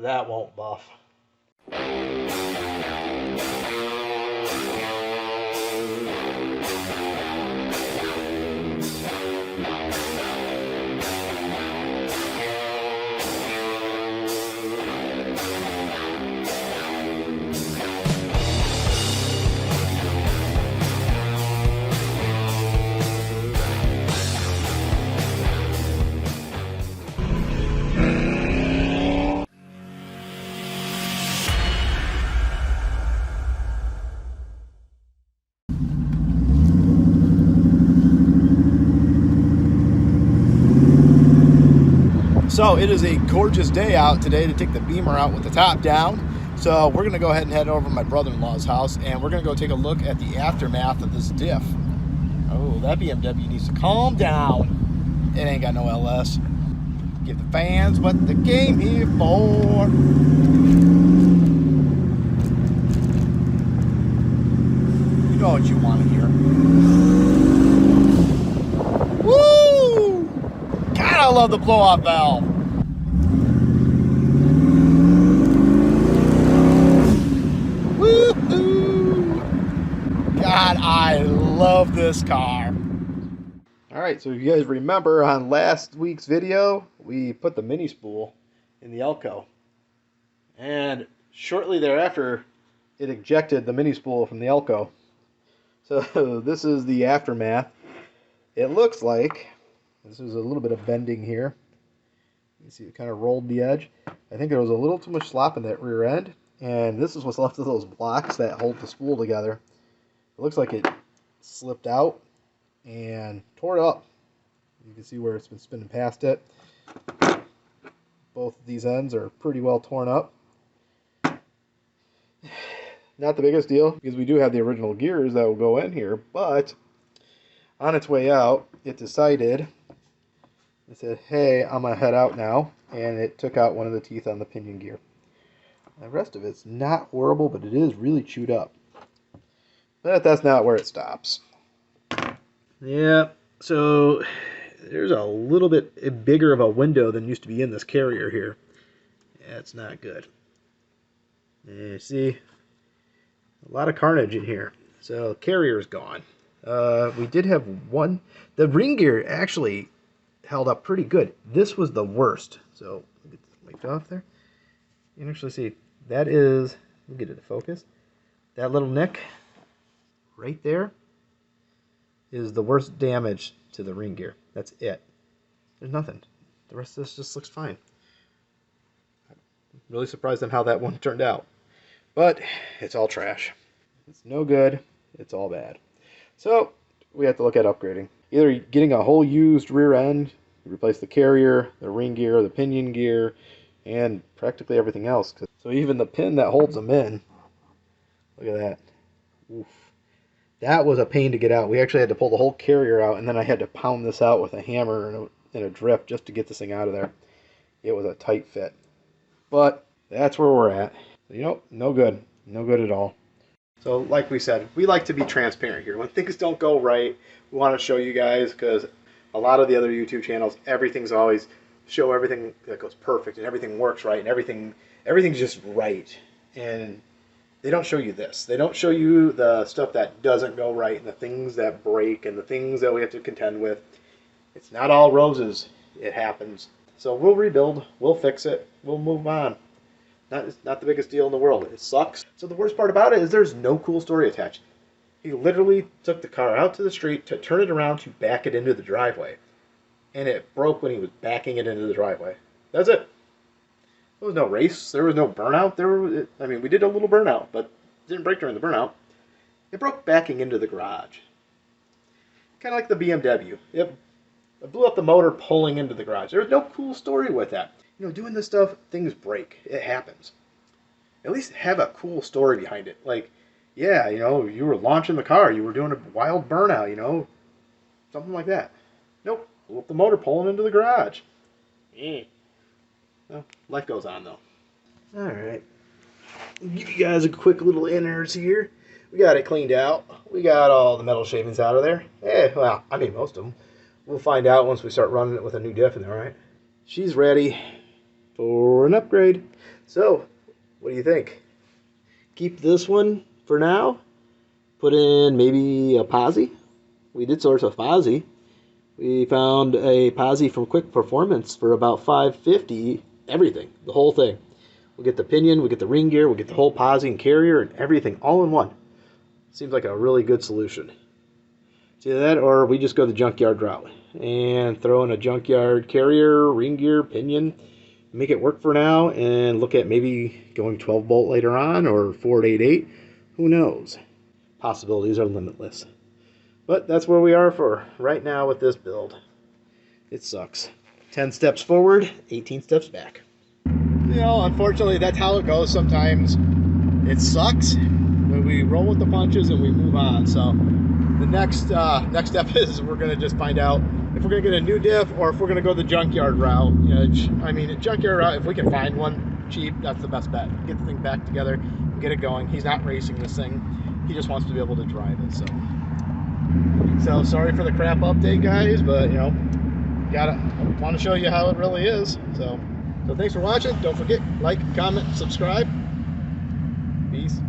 that won't buff. So it is a gorgeous day out today to take the Beamer out with the top down. So we're going to go ahead and head over to my brother-in-law's house, and we're going to go take a look at the aftermath of this Diff. Oh, that BMW needs to calm down. It ain't got no LS. Give the fans what they came here for. You know what you want to hear. Woo! God, I love the blow-off valve. God, I love this car. Alright, so if you guys remember on last week's video, we put the mini spool in the Elko. And shortly thereafter, it ejected the mini spool from the Elko. So this is the aftermath. It looks like, this is a little bit of bending here. You see it kind of rolled the edge. I think there was a little too much slop in that rear end. And this is what's left of those blocks that hold the spool together. It looks like it slipped out and tore it up. You can see where it's been spinning past it. Both of these ends are pretty well torn up. Not the biggest deal, because we do have the original gears that will go in here, but on its way out, it decided, it said, hey, I'm going to head out now, and it took out one of the teeth on the pinion gear. The rest of it's not horrible, but it is really chewed up. But that's not where it stops. Yeah, so there's a little bit bigger of a window than used to be in this carrier here. Yeah, it's not good. You see, a lot of carnage in here. So the carrier's gone. We did have one. The ring gear actually held up pretty good. This was the worst. So get this wiped off there. You can actually see that is, we'll get it to focus. That little nick right there is the worst damage to the ring gear. That's it. There's nothing. The rest of this just looks fine. I'm really surprised on how that one turned out. But it's all trash. It's no good. It's all bad. So we have to look at upgrading. Either getting a whole used rear end, replace the carrier, the ring gear, the pinion gear, and practically everything else. So even the pin that holds them in, look at that. Oof. That was a pain to get out. We actually had to pull the whole carrier out, and then I had to pound this out with a hammer and a drift just to get this thing out of there. It was a tight fit. But that's where we're at. You know, no good. No good at all. So like we said, we like to be transparent here. When things don't go right, we want to show you guys, because a lot of the other YouTube channels, everything's always show everything that goes perfect and everything works right and everything's just right. And they don't show you this. They don't show you the stuff that doesn't go right and the things that break and the things that we have to contend with. It's not all roses. It happens. So we'll rebuild. We'll fix it. We'll move on. It's not the biggest deal in the world. It sucks. So the worst part about it is there's no cool story attached. He literally took the car out to the street to turn it around to back it into the driveway. And it broke when he was backing it into the driveway. That's it. There was no race. There was no burnout. I mean, we did a little burnout, but it didn't break during the burnout. It broke backing into the garage. Kind of like the BMW. It blew up the motor pulling into the garage. There was no cool story with that. You know, doing this stuff, things break. It happens. At least have a cool story behind it. Like, yeah, you know, you were launching the car. You were doing a wild burnout, you know. Something like that. Nope. Blew up the motor pulling into the garage. Well, life goes on, though. Alright. Give you guys a quick little innards here. We got it cleaned out. We got all the metal shavings out of there. Well, I mean, most of them. We'll find out once we start running it with a new diff in there, right? She's ready. for an upgrade. So, what do you think? Keep this one for now. Put in maybe a posi. We did source a posi. We found a posi from Preformance for about $550. Everything, the whole thing. We'll get the pinion, we'll get the ring gear, we'll get the whole posi and carrier and everything all in one. Seems like a really good solution. It's either that or we just go the junkyard route and throw in a junkyard carrier, ring gear, pinion, make it work for now and look at maybe going 12 bolt later on or 488. Who knows? Possibilities are limitless. But that's where we are for right now with this build. It sucks. 10 steps forward, 18 steps back. You know, unfortunately, that's how it goes sometimes. It sucks, but we roll with the punches and we move on. So the next step is we're going to just find out if we're going to get a new diff or if we're going to go the junkyard route. You know, I mean, a junkyard route, if we can find one cheap, that's the best bet. Get the thing back together, get it going. He's not racing this thing. He just wants to be able to drive it. So sorry for the crap update, guys, but you know, want to show you how it really is. So thanks for watching. Don't forget, like, comment, subscribe. Peace.